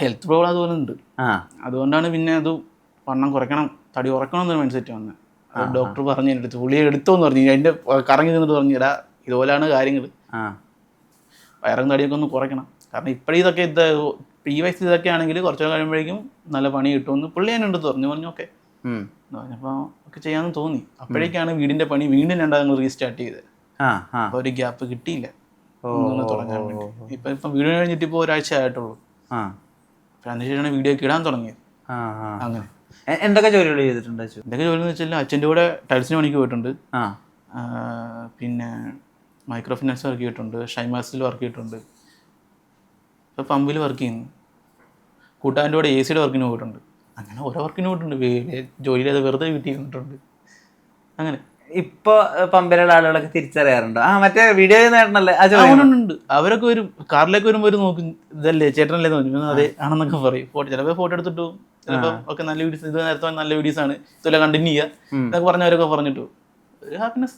Health problem അതുപോലെ ഉണ്ട്. അതുകൊണ്ടാണ് പിന്നെ അത് വണ്ണം കുറയ്ക്കണം, തടി കുറയ്ക്കണം എന്നൊരു മൈൻഡ് സെറ്റ് വന്നത്. അത് ഡോക്ടർ പറഞ്ഞു എൻ്റെ അടുത്ത്, പുള്ളി എടുത്തോന്ന് പറഞ്ഞു. അതിൻ്റെ കറങ്ങി നിന്നിട്ട് പറഞ്ഞു, എടാ ഇതുപോലെയാണ് കാര്യങ്ങൾ, വയറും തടിയൊക്കെ ഒന്ന് കുറയ്ക്കണം. കാരണം ഇപ്പോഴും ഇതൊക്കെ ഈ വയസ്സ് ഇതൊക്കെ ആണെങ്കിൽ കുറച്ച് കഴിയുമ്പോഴേക്കും നല്ല പണി കിട്ടുമെന്ന് പുള്ളി എന്നെ എടുത്ത് പറഞ്ഞു. ഓക്കെ പറഞ്ഞപ്പോൾ ഒക്കെ ചെയ്യാമെന്ന് തോന്നി. അപ്പോഴേക്കാണ് വീടിൻ്റെ പണി വീണ്ടും രണ്ടാമത് റീസ്റ്റാർട്ട് ചെയ്തത്. അപ്പോൾ ഒരു ഗ്യാപ്പ് കിട്ടിയില്ല തുടങ്ങാൻ വേണ്ടി. ഇപ്പം വീട് കഴിഞ്ഞിട്ട് ഇപ്പോൾ ഒരാഴ്ച ആയിട്ടുള്ളൂ. അപ്പം അതിനുശേഷമാണ് വീഡിയോ ഒക്കെ ഇടാൻ തുടങ്ങിയത്. അങ്ങനെ എന്തൊക്കെ ജോലികൾ ചെയ്തിട്ടുണ്ട്? എന്തൊക്കെ ജോലി എന്ന് വെച്ചാൽ അച്ഛൻ്റെ കൂടെ ടൈൽസിന് പണിക്ക് പോയിട്ടുണ്ട്, പിന്നെ മൈക്രോ ഫിനാൻസ് വർക്ക് ചെയ്തിട്ടുണ്ട്, ഷൈമാസിൽ വർക്ക് ചെയ്തിട്ടുണ്ട്, ഇപ്പോൾ പമ്പിൽ വർക്ക് ചെയ്യുന്നു, കൂട്ടുകാരൻ്റെ കൂടെ AC വർക്കിന് പോയിട്ടുണ്ട്. അങ്ങനെ ഓരോ വർക്കിന് പോയിട്ടുണ്ട്. ജോലി ചെയ്ത് വെറുതെ വീട്ടിൽ ഇരുന്നിട്ടുണ്ട്. അങ്ങനെ ഇപ്പൊ പമ്പിലുള്ള ആളുകളൊക്കെ തിരിച്ചറിയാറുണ്ടോ? മറ്റേ വീഡിയോ നേടണല്ലേ? ഉണ്ട്. അവരൊക്കെ വരും, കാറിലേക്ക് വരുമ്പോൾ ഒരു നോക്കും, ഇതല്ലേ ചേട്ടനല്ലേ തോന്നി, അതെ ആണെന്നൊക്കെ പറയും. ചിലപ്പോൾ ഫോട്ടോ എടുത്തിട്ട് പോകും, ചിലപ്പോൾ ഒക്കെ നല്ല വീഡിയോസ്, ഇത് നേരത്തെ നല്ല വീഡിയോസ് ആണ്, ഇതുപോലെ കണ്ടിന്യൂ ചെയ്യുക എന്നൊക്കെ പറഞ്ഞവരൊക്കെ പറഞ്ഞിട്ട് ഒരു ഹാപ്പിനെസ്.